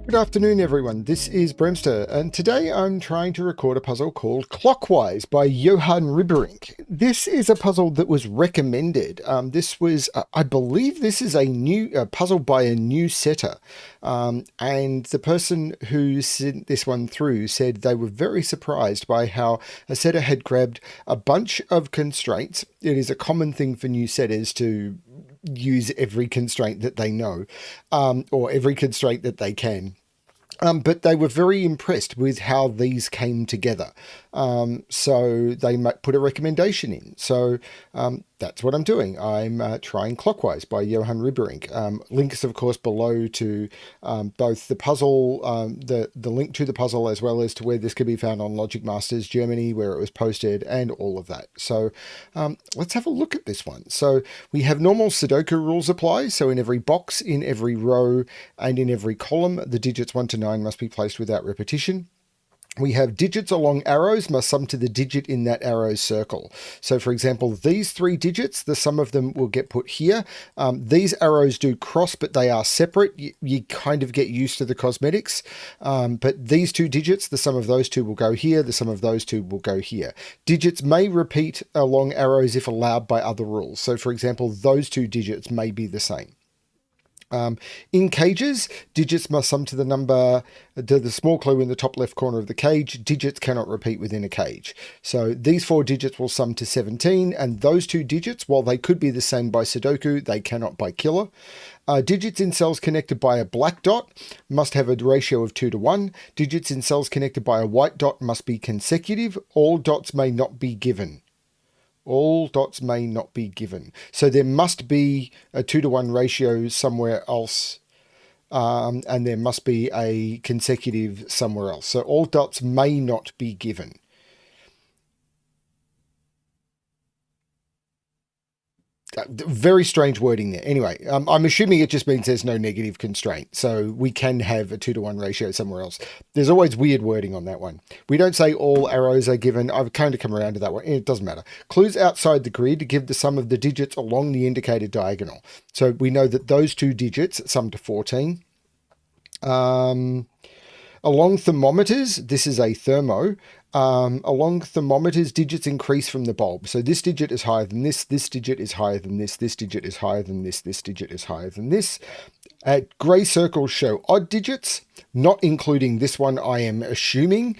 Good afternoon, everyone. This is BremSter, and today I'm trying to record a puzzle called Clockwise by Johan Ribberink. This is a puzzle that was recommended. I believe this is a puzzle by a new setter, and the person who sent this one through said they were very surprised by how a setter had grabbed a bunch of constraints. It is a common thing for new setters to use every constraint that they know, or every constraint that they can. But they were very impressed with how these came together. So they put a recommendation in. So that's what I'm doing. I'm trying Clockwise by Johan Ribberink. Links, of course, below to both the puzzle, the link to the puzzle, as well as to where this could be found on Logic Masters Germany, where it was posted, and all of that. So let's have a look at this one. So we have normal Sudoku rules apply. So in every box, in every row, and in every column, the digits 1 to 9 must be placed without repetition. We have digits along arrows must sum to the digit in that arrow's circle. So for example, these 3 digits, the sum of them will get put here. These arrows do cross, but they are separate. You kind of get used to the cosmetics. But these 2 digits, the sum of those 2 will go here. The sum of those 2 will go here. Digits may repeat along arrows if allowed by other rules. So for example, those 2 digits may be the same. In cages, digits must sum to the small clue in the top left corner of the cage. Digits cannot repeat within a cage. So these 4 digits will sum to 17, and those 2 digits, while they could be the same by Sudoku, they cannot by Killer. Digits in cells connected by a black dot must have a ratio of 2 to 1. Digits in cells connected by a white dot must be consecutive. All dots may not be given. All dots may not be given. So there must be a 2 to 1 ratio somewhere else, and there must be a consecutive somewhere else. So all dots may not be given. Very strange wording there. Anyway, I'm assuming it just means there's no negative constraint. So we can have a 2 to 1 ratio somewhere else. There's always weird wording on that one. We don't say all arrows are given. I've kind of come around to that one. It doesn't matter. Clues outside the grid give the sum of the digits along the indicated diagonal. So we know that those 2 digits sum to 14. Along thermometers, this is a thermo. Along thermometers, digits increase from the bulb. So this digit is higher than this digit is higher than this digit is higher than this digit is higher than this. Grey circles show odd digits, not including this one, I am assuming.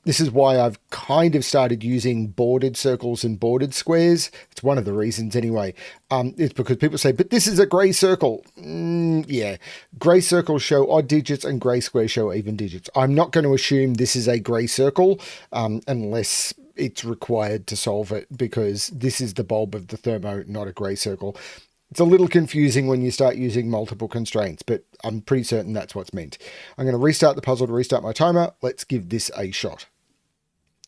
This is why I've kind of started using bordered circles and bordered squares. It's one of the reasons anyway. It's because people say, but this is a grey circle. Yeah, grey circles show odd digits and grey squares show even digits. I'm not going to assume this is a grey circle unless it's required to solve it, because this is the bulb of the thermo, not a grey circle. It's a little confusing when you start using multiple constraints, but I'm pretty certain that's what's meant. I'm going to restart the puzzle to restart my timer. Let's give this a shot.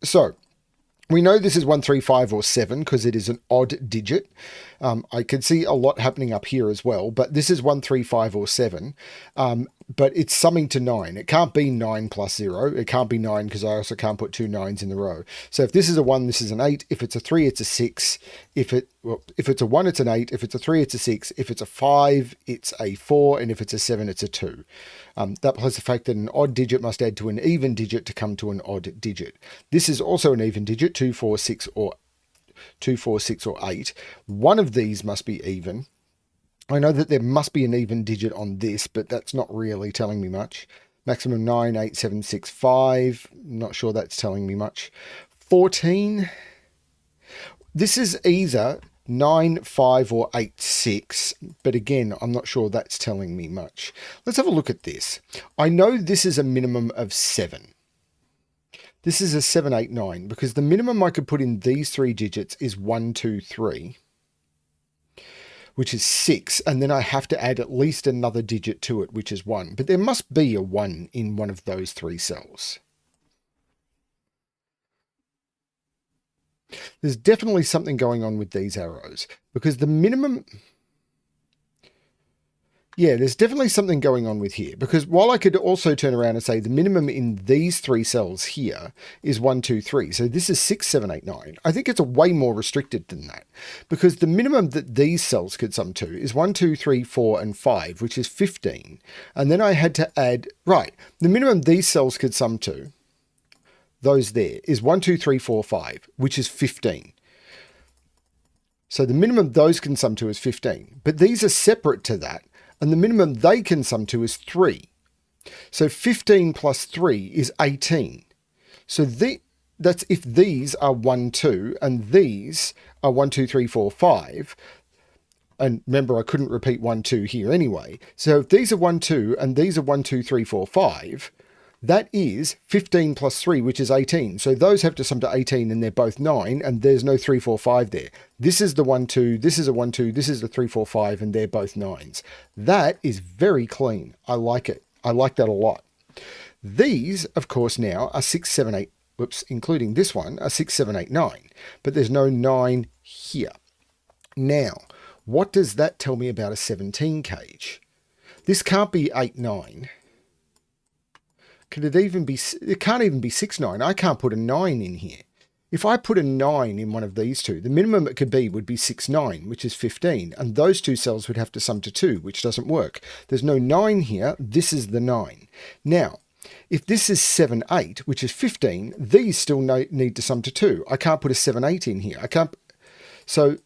So we know this is 1, 3, 5, or 7 because it is an odd digit. I can see a lot happening up here as well, but this is 1, 3, 5, or 7. But it's summing to 9. It can't be 9 plus 0. It can't be 9 because I also can't put 2 9s in the row. So if this is a 1, this is an 8. If it's a 3, it's a 6. If it's a 1, it's an 8. If it's a 3, it's a 6. If it's a 5, it's a 4. And if it's a 7, it's a 2. That plus the fact that an odd digit must add to an even digit to come to an odd digit. This is also an even digit, 2, 4, 6, or 8. One of these must be even. I know that there must be an even digit on this, but that's not really telling me much. Maximum 9, 8, 7, 6, 5. Not sure that's telling me much. 14. This is either 9, 5, or 8, 6. But again, I'm not sure that's telling me much. Let's have a look at this. I know this is a minimum of 7. This is a 7, 8, 9, because the minimum I could put in these 3 digits is 1, 2, 3. Which is 6, and then I have to add at least another digit to it, which is 1. But there must be a 1 in one of those 3 cells. There's definitely something going on with these arrows, because the minimum... Yeah, there's definitely something going on with here, because while I could also turn around and say the minimum in these three cells here is 1, 2, 3. So this is 6, 7, 8, 9. I think it's a way more restricted than that, because the minimum that these cells could sum to is 1, 2, 3, 4, and 5, which is 15. And then I had to add, right, the minimum these cells could sum to, those there, is 1, 2, 3, 4, 5, which is 15. So the minimum those can sum to is 15. But these are separate to that, and the minimum they can sum to is 3. So 15 plus 3 is 18. So that's if these are 1, 2, and these are 1, 2, 3, 4, 5. And remember, I couldn't repeat 1, 2 here anyway. So if these are 1, 2, and these are 1, 2, 3, 4, 5, that is 15 plus 3, which is 18. So those have to sum to 18, and they're both 9, and there's no 3, 4, 5 there. This is the 1, 2, this is a 1, 2, this is the 3, 4, 5, and they're both 9s. That is very clean. I like it. I like that a lot. These, of course, now are 6, 7, 8, whoops, including this one, are 6, 7, 8, 9. But there's no 9 here. Now, what does that tell me about a 17 cage? This can't be 8, 9. Could it even be, it can't even be 6, 9. I can't put a 9 in here. If I put a 9 in one of these two, the minimum it could be would be 6, 9, which is 15. And those two cells would have to sum to 2, which doesn't work. There's no 9 here. This is the 9. Now, if this is 7, 8, which is 15, these still need to sum to 2. I can't put a 7, 8 in here. I can't. So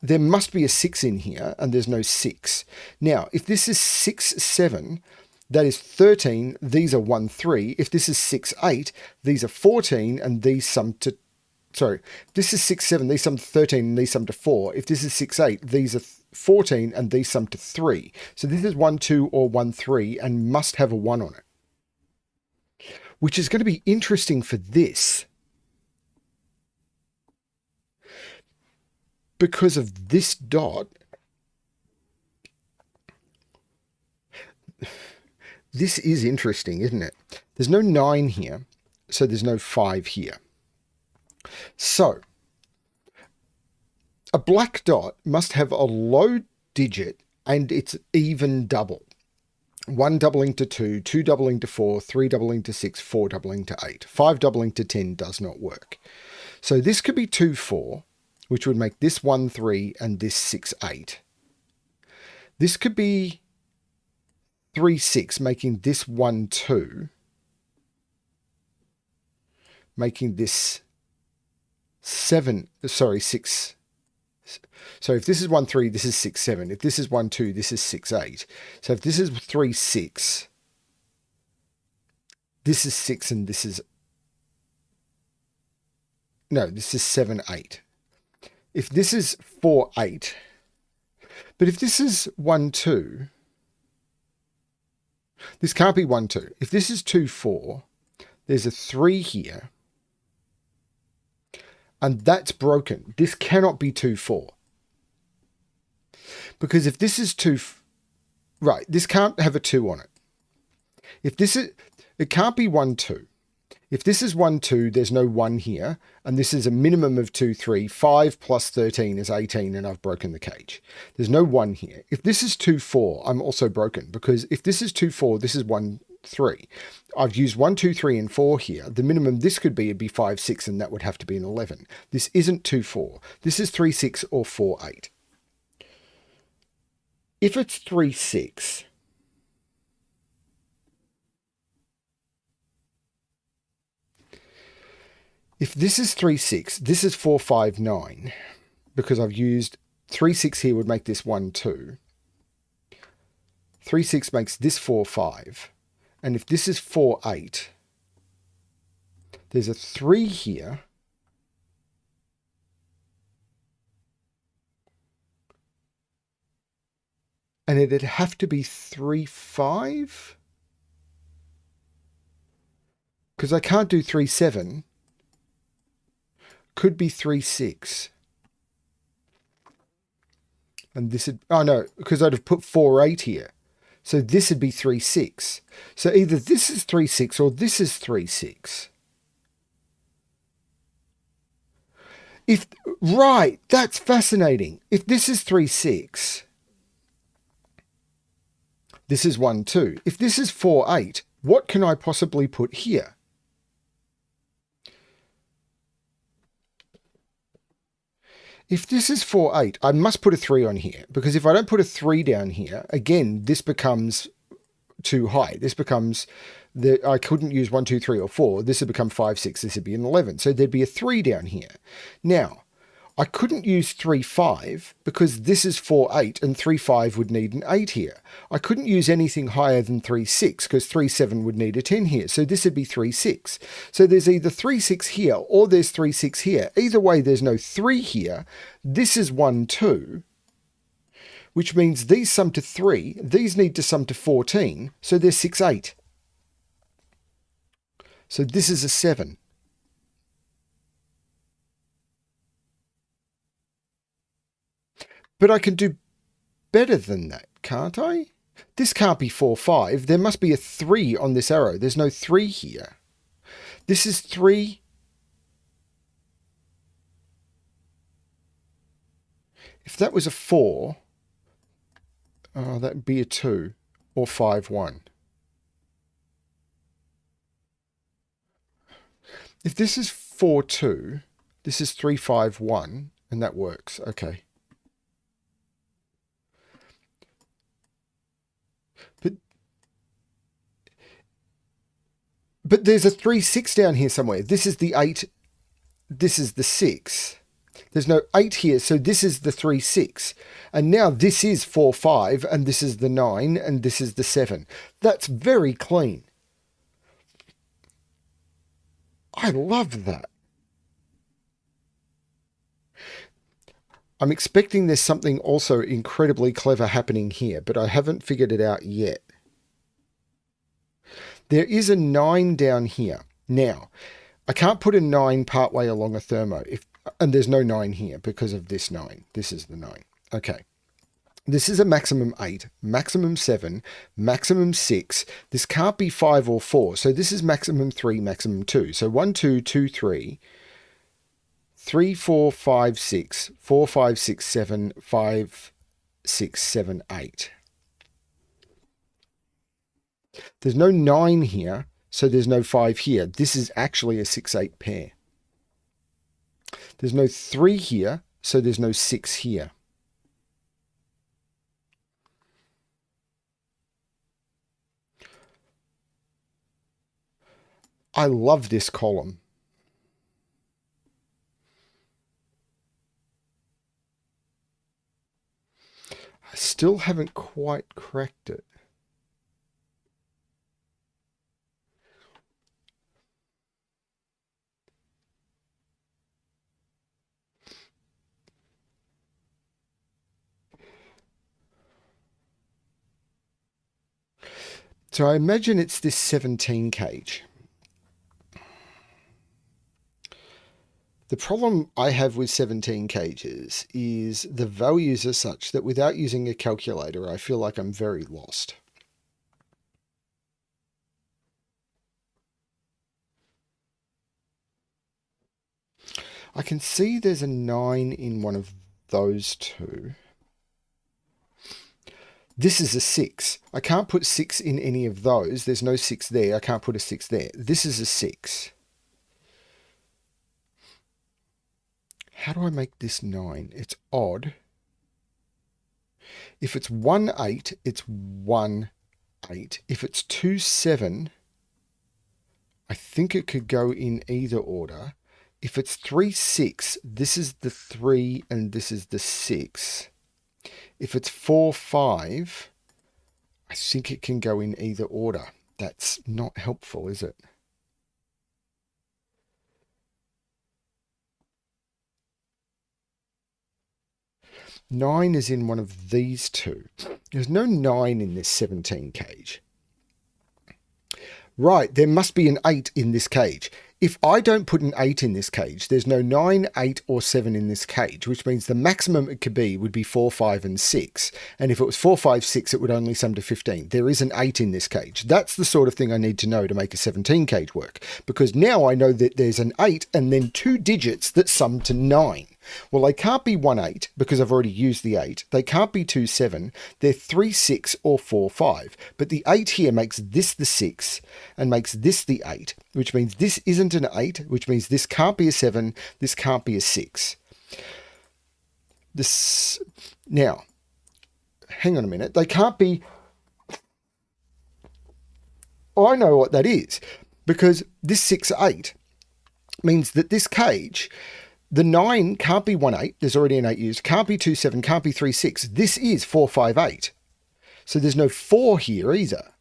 there must be a 6 in here, and there's no 6. Now, if this is 6, 7, that is 13. These are 1, 3. If this is 6, 8, these are 14, and these sum to, sorry, this is 6, 7, these sum to 13, and these sum to 4. If this is 6, 8, these are 14, and these sum to 3. So this is 1, 2, or 1, 3, and must have a 1 on it, which is going to be interesting for this, because of this dot. This is interesting, isn't it? There's no 9 here, so there's no 5 here. So a black dot must have a low digit and it's even double. 1 doubling to 2, 2 doubling to 4, 3 doubling to 6, 4 doubling to 8. 5 doubling to 10 does not work. So this could be 2, 4, which would make this 1, 3, and this 6, 8. This could be 3, 6, making this 1, 2, making this 7, sorry, 6. So if this is 1, 3, this is 6, 7. If this is 1, 2, this is 6, 8. So if this is 3, 6, this is 6, and this is, no, this is 7, 8. If this is 4, 8, but if this is 1, 2, this can't be 1, 2. If this is 2, 4, there's a 3 here, and that's broken. This cannot be 2, 4. Because if this is 2, right, this can't have a 2 on it. If this is, it can't be 1, 2. If this is 1, 2, there's no 1 here, and this is a minimum of 2, 3. 5 plus 13 is 18, and I've broken the cage. There's no 1 here. If this is 2, 4, I'm also broken, because if this is 2, 4, this is 1, 3. I've used 1, 2, 3, and 4 here. The minimum this could be would be 5, 6, and that would have to be an 11. This isn't 2, 4. This is 3, 6, or 4, 8. If it's 3, 6, if this is 3, 6, this is 4, 5, 9, because I've used 3, 6 here would make this 1, 2. 3, 6 makes this 4, 5. And if this is 4, 8, there's a 3 here. And it'd have to be 3, 5. Because I can't do 3, 7. Could be 3, 6. And this would, oh no, because I'd have put 4, 8 here. So this would be 3, 6. So either this is 3, 6 or this is 3, 6. If, right, that's fascinating. If this is 3, 6, This is 1, 2. If this is 4, 8, what can I possibly put here? If this is 4, 8, I must put a 3 on here, because if I don't put a 3 down here, again, this becomes too high. This becomes, I couldn't use 1, 2, 3, or 4. This would become 5, 6. This would be an 11. So there'd be a 3 down here. Now, I couldn't use 3, 5 because this is 4, 8 and 3, 5 would need an 8 here. I couldn't use anything higher than 3, 6 because 3, 7 would need a 10 here. So this would be 3, 6. So there's either 3, 6 here or there's 3, 6 here. Either way, there's no 3 here. This is 1, 2, which means these sum to 3. These need to sum to 14. So there's 6, 8. So this is a 7. But I can do better than that, can't I? This can't be 4, 5. There must be a 3 on this arrow. There's no 3 here. This is 3. If that was a 4, that would be a 2 or 5, 1. If this is 4, 2, this is 3, 5, 1, and that works. Okay. But there's a 3, 6 down here somewhere. This is the 8. This is the 6. There's no 8 here, so this is the 3, 6. And now this is 4, 5, and this is the 9, and this is the 7. That's very clean. I love that. I'm expecting there's something also incredibly clever happening here, but I haven't figured it out yet. There is a 9 down here. Now, I can't put a 9 partway along a thermo, and there's no 9 here because of this 9. This is the 9. Okay. This is a maximum 8, maximum 7, maximum 6. This can't be 5 or 4, so this is maximum 3, maximum 2. So 1, 2, 2, 3, 3, 4, 5, 6, 4, 5, 6, 7, 5, 6, 7, 8. There's no 9 here, so there's no 5 here. This is actually a 6, 8 pair. There's no 3 here, so there's no 6 here. I love this column. I still haven't quite cracked it. So I imagine it's this 17 gauge. The problem I have with 17 gauges is the values are such that without using a calculator, I feel like I'm very lost. I can see there's a 9 in one of those two. This is a 6. I can't put 6 in any of those. There's no 6 there. I can't put a 6 there. This is a 6. How do I make this 9? It's odd. If it's 1, 8, it's 1, 8. If it's 2, 7, I think it could go in either order. If it's 3, 6, this is the 3 and this is the 6. If it's 4, 5, I think it can go in either order. That's not helpful, is it? Nine is in one of these two. There's no 9 in this 17 cage. Right, there must be an 8 in this cage. If I don't put an 8 in this cage, there's no 9, 8, or 7 in this cage, which means the maximum it could be would be 4, 5, and 6. And if it was 4, 5, 6, it would only sum to 15. There is an 8 in this cage. That's the sort of thing I need to know to make a 17 cage work, because now I know that there's an 8 and then 2 digits that sum to 9. Well, they can't be 1 8 because I've already used the 8. They can't be 2 7. They're 3 6 or 4 5. But the 8 here makes this the 6 and makes this the 8, which means this isn't an 8, which means this can't be a 7, this can't be a 6. This now, hang on a minute. They can't be. I know what that is because this 6 8 means that this cage, the 9 can't be 1 8. There's already an 8 used. Can't be 2 7. Can't be 3 6. This is 4 5 8. So there's no 4 here either.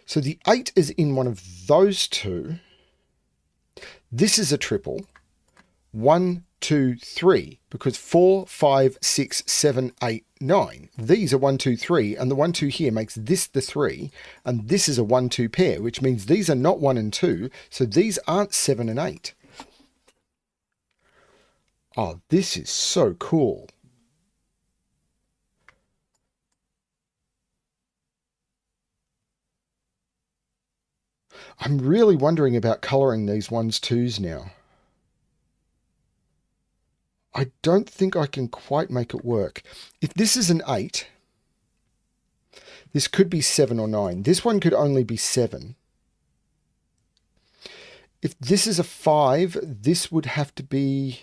So the 8 is in one of those two. This is a triple. 1, 2, 3, because 4, 5, 6, 7, 8, 9. These are 1, 2, 3, and the 1, 2 here makes this the 3, and this is a 1, 2 pair, which means these are not 1 and 2, so these aren't 7 and 8. Oh, this is so cool. I'm really wondering about colouring these 1s, 2s now. I don't think I can quite make it work. If this is an 8, this could be 7 or 9. This one could only be 7. If this is a 5, this would have to be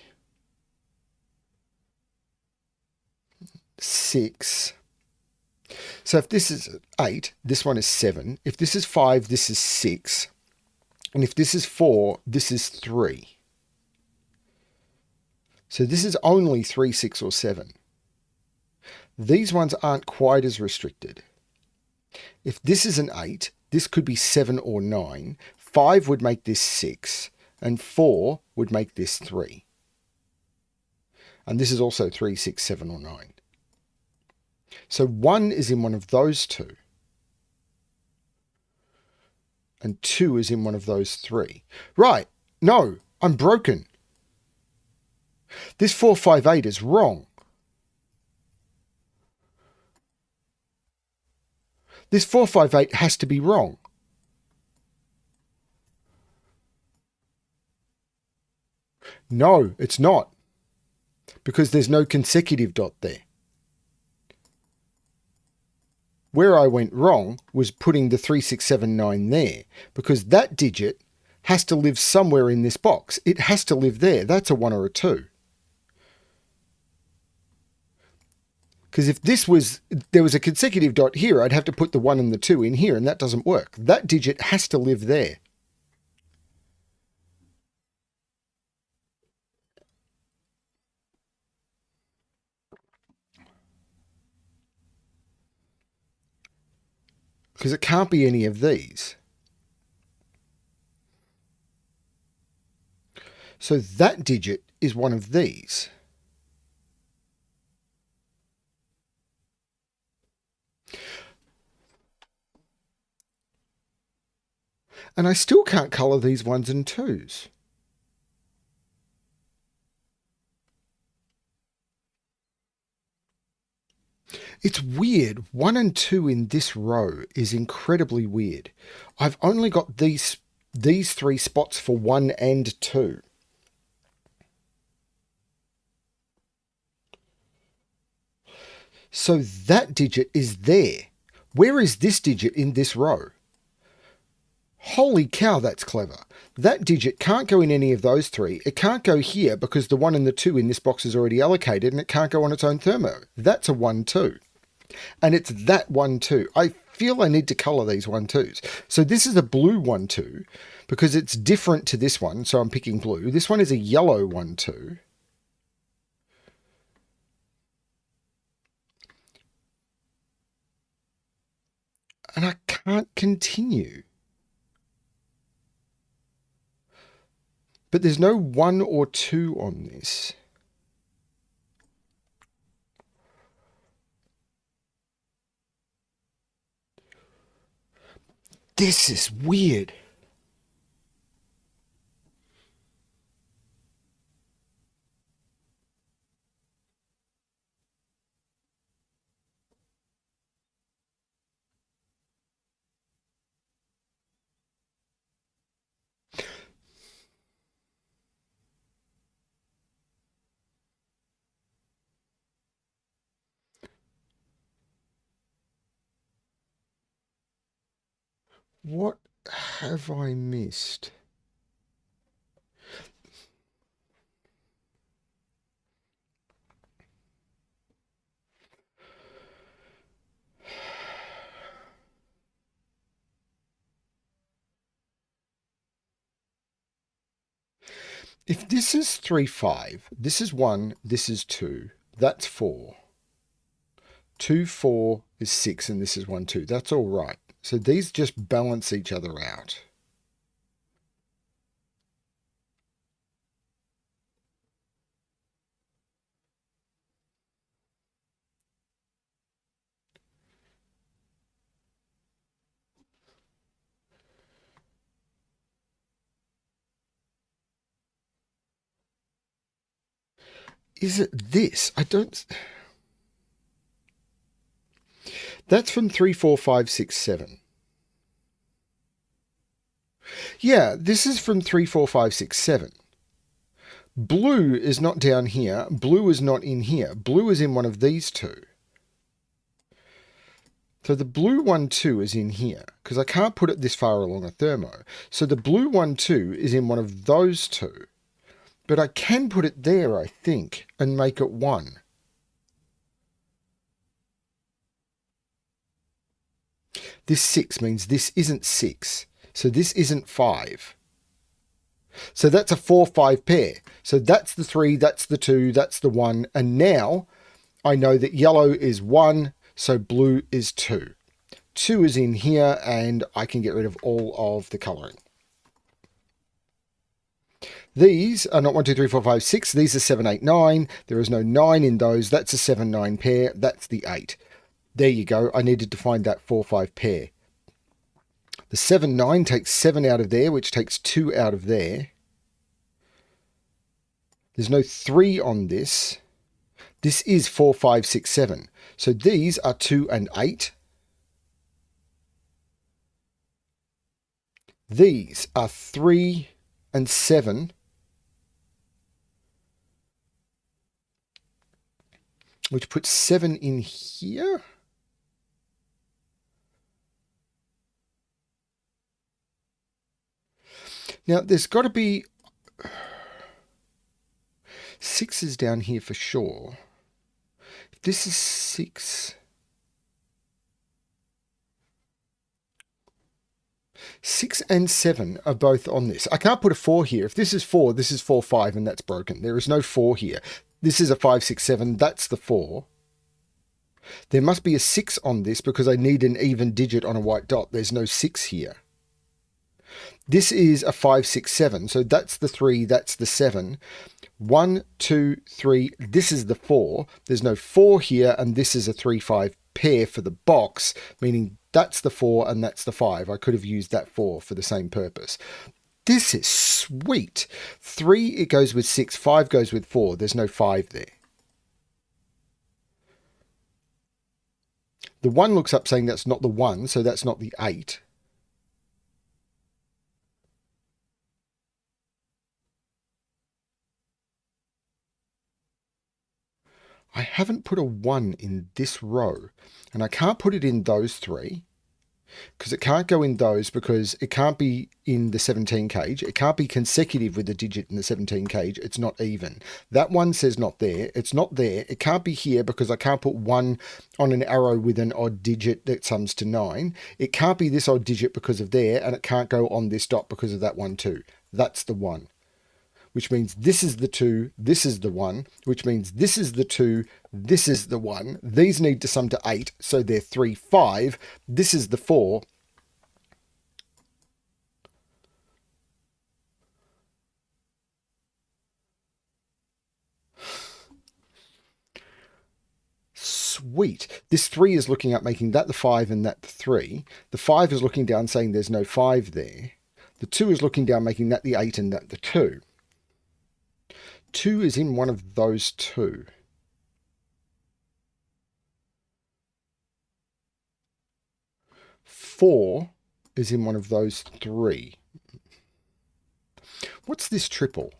6. So if this is 8, this one is 7. If this is 5, this is 6. And if this is 4, this is 3. So this is only 3, 6, or 7. These ones aren't quite as restricted. If this is an 8, this could be 7 or 9. 5 would make this 6, and 4 would make this 3. And this is also 3, 6, 7, or 9. So 1 is in one of those two. And 2 is in one of those 3. Right. No, I'm broken. This 4, 5, 8 is wrong. This 4, 5, 8 has to be wrong. No, it's not. Because there's no consecutive dot there. Where I went wrong was putting the 3, 6, 7, 9 there. Because that digit has to live somewhere in this box. It has to live there. That's a 1 or a 2. Because if there was a consecutive dot here, I'd have to put the 1 and the 2 in here, and that doesn't work. That digit has to live there. Because it can't be any of these. So that digit is one of these. And I still can't colour these 1s and 2s. It's weird. 1 and 2 in this row is incredibly weird. I've only got these 3 spots for 1 and 2. So that digit is there. Where is this digit in this row? Holy cow, that's clever. That digit can't go in any of those 3. It can't go here because the 1 and the 2 in this box is already allocated, and it can't go on its own thermo. That's a 1, 2. And it's that 1, 2. I feel I need to colour these 1, 2s. So this is a blue 1, 2 because it's different to this one, so I'm picking blue. This one is a yellow 1, 2. And I can't continue. But there's no 1 or 2 on this. This is weird. What have I missed? If this is 3, 5, this is 1, this is 2, that's 4. 2, 4 is 6, and this is 1, 2. That's all right. So these just balance each other out. Is it this? I don't... That's from 3, 4, 5, 6, 7. Yeah, this is from 3, 4, 5, 6, 7. Blue is not down here. Blue is not in here. Blue is in one of these two. So the blue 1, 2 is in here, because I can't put it this far along a thermo. So the blue 1, 2 is in one of those two. But I can put it there, I think, and make it 1. This 6 means this isn't 6. So this isn't 5. So that's a 4, 5 pair. So that's the 3, that's the 2, that's the 1. And now I know that yellow is 1, so blue is 2. 2 is in here, and I can get rid of all of the colouring. These are not 1, 2, 3, 4, 5, 6. These are 7, 8, 9. There is no 9 in those. That's a 7, 9 pair. That's the 8. There you go. I needed to find that 4, 5 pair. The 7, 9 takes 7 out of there, which takes 2 out of there. There's no 3 on this. This is 4, 5, 6, 7. So these are 2 and 8. These are 3 and 7. Which puts 7 in here. Now, there's got to be... 6 is down here for sure. If this is 6... 6 and 7 are both on this. I can't put a 4 here. If this is 4, this is 4, 5, and that's broken. There is no 4 here. This is a 5, 6, 7. That's the 4. There must be a 6 on this because I need an even digit on a white dot. There's no 6 here. This is a 5, 6, 7. So that's the 3, that's the 7. 1, 2, 3. This is the 4. There's no 4 here, and this is a 3, 5 pair for the box, meaning that's the 4 and that's the 5. I could have used that 4 for the same purpose. This is sweet. 3, it goes with 6. 5 goes with 4. There's no 5 there. The 1 looks up saying that's not the 1, so that's not the 8. I haven't put a 1 in this row, and I can't put it in those 3 because it can't go in those because it can't be in the 17 cage. It can't be consecutive with the digit in the 17 cage. It's not even. That 1 says not there. It's not there. It can't be here because I can't put 1 on an arrow with an odd digit that sums to 9. It can't be this odd digit because of there, and it can't go on this dot because of that 1 too. That's the 1. Which means this is the 2, this is the 1, which means this is the 2, this is the 1. These need to sum to 8, so they're 3, 5. This is the 4. Sweet. This 3 is looking up making that the 5 and that the 3. The 5 is looking down saying there's no 5 there. The 2 is looking down making that the 8 and that the 2. 2 is in one of those 2. 4 is in one of those 3. What's this triple?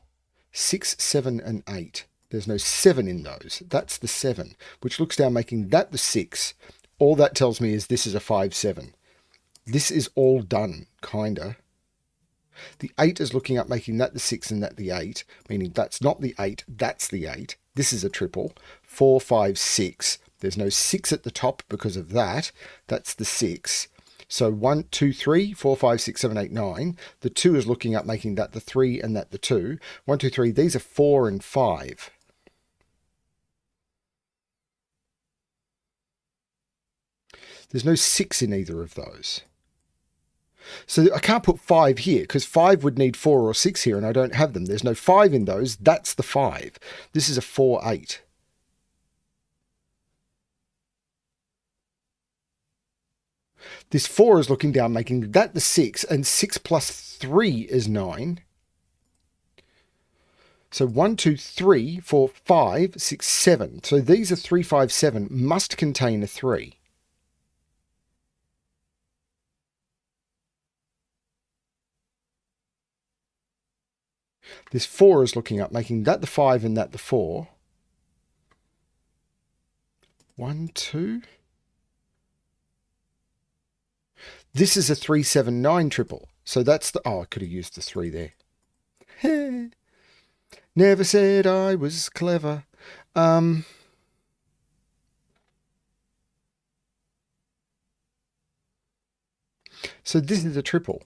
6, 7, and 8. There's no 7 in those. That's the 7, which looks down making that the 6. All that tells me is this is a 5, 7. This is all done, kinda. The 8 is looking up, making that the 6 and that the 8, meaning that's not the 8, that's the 8. This is a triple. 4, 5, 6. There's no 6 at the top because of that. That's the 6. So 1, 2, 3, 4, 5, 6, 7, 8, 9. The 2 is looking up, making that the 3 and that the 2. 1, 2, 3. These are 4 and 5. There's no 6 in either of those. So I can't put 5 here because 5 would need 4 or 6 here and I don't have them. There's no 5 in those. That's the 5. This is a 4, 8. This 4 is looking down, making that the 6, and 6 plus 3 is 9. So 1, 2, 3, 4, 5, 6, 7. So these are 3, 5, 7, must contain a 3. This 4 is looking up, making that the 5 and that the 4. 1, 2. This is a 3, 7, 9 triple. So that's the... Oh, I could have used the 3 there. Never said I was clever. So this is a triple.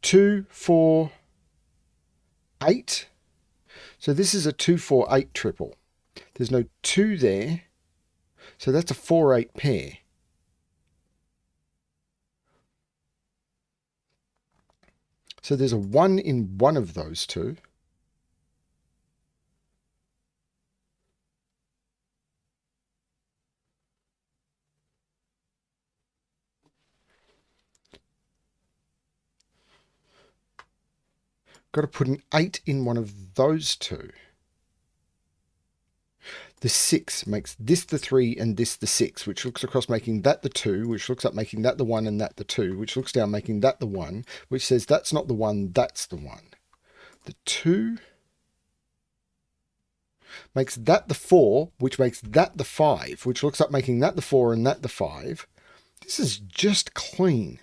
2, 4, 8. So this is a 2, 4, 8 triple. There's no 2 there. So that's a 4, 8 pair. So there's a 1 in one of those two. Got to put an 8 in one of those two. The 6 makes this the 3 and this the 6, which looks across making that the 2, which looks up making that the 1 and that the 2, which looks down making that the 1, which says that's not the 1, that's the 1. The 2 makes that the 4, which makes that the 5, which looks up making that the 4 and that the 5. This is just clean.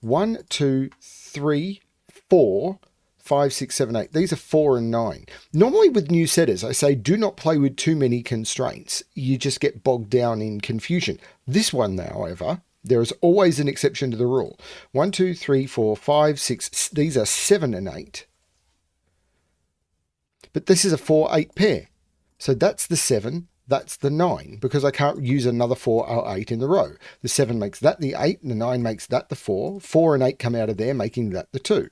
1, 2, 3, 4, 5, 6, 7, 8. These are 4 and 9. Normally with new setters, I say do not play with too many constraints. You just get bogged down in confusion. This one, however, there is always an exception to the rule. 1, 2, 3, 4, 5, 6. These are 7 and 8. But this is a 4, 8 pair. So that's the 7, that's the 9, because I can't use another 4 or 8 in the row. The 7 makes that the 8, and the 9 makes that the 4. 4 and 8 come out of there, making that the 2.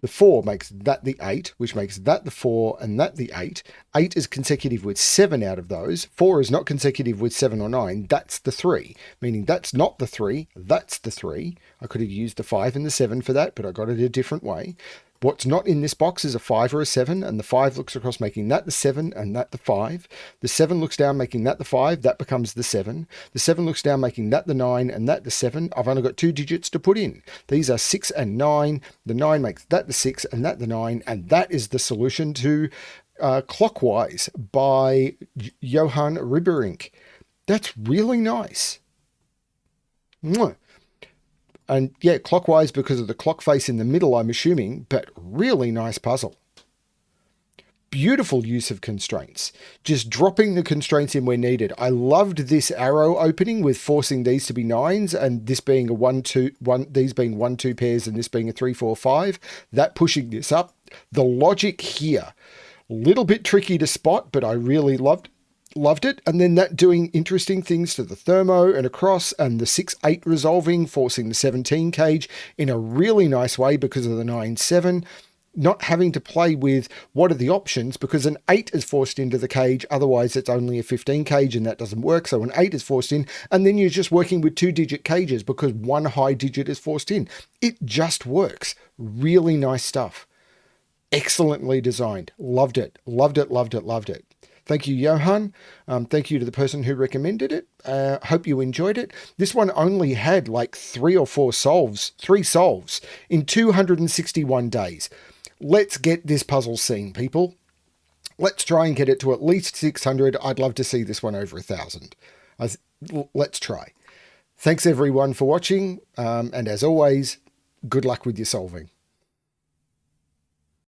The 4 makes that the 8, which makes that the 4 and that the 8. 8 is consecutive with 7 out of those. 4 is not consecutive with 7 or 9. That's the 3, meaning that's not the 3, that's the 3. I could have used the 5 and the 7 for that, but I got it a different way. What's not in this box is a 5 or a 7, and the 5 looks across making that the 7 and that the 5. The 7 looks down making that the 5, that becomes the 7. The 7 looks down making that the 9 and that the 7. I've only got 2 digits to put in. These are 6 and 9. The 9 makes that the 6 and that the 9, and that is the solution to Clockwise by Johan Ribberink. That's really nice. Mwah. And yeah, Clockwise because of the clock face in the middle, I'm assuming, but really nice puzzle. Beautiful use of constraints. Just dropping the constraints in where needed. I loved this arrow opening with forcing these to be 9s and this being a 1, 2, 1, these being 1, 2 pairs and this being a 3, 4, 5. That pushing this up. The logic here, a little bit tricky to spot, but I really loved it. And then that doing interesting things to the thermo and across, and the 6-8 resolving, forcing the 17 cage in a really nice way because of the 9-7. Not having to play with what are the options because an 8 is forced into the cage. Otherwise, it's only a 15 cage and that doesn't work. So an 8 is forced in, and then you're just working with 2-digit cages because one high digit is forced in. It just works. Really nice stuff. Excellently designed. Loved it. Loved it. Loved it. Loved it. Thank you, Johan. Thank you to the person who recommended it. Hope you enjoyed it. This one only had like 3 solves in 261 days. Let's get this puzzle seen, people. Let's try and get it to at least 600. I'd love to see this one over 1,000. let's try. Thanks everyone for watching, and as always, good luck with your solving.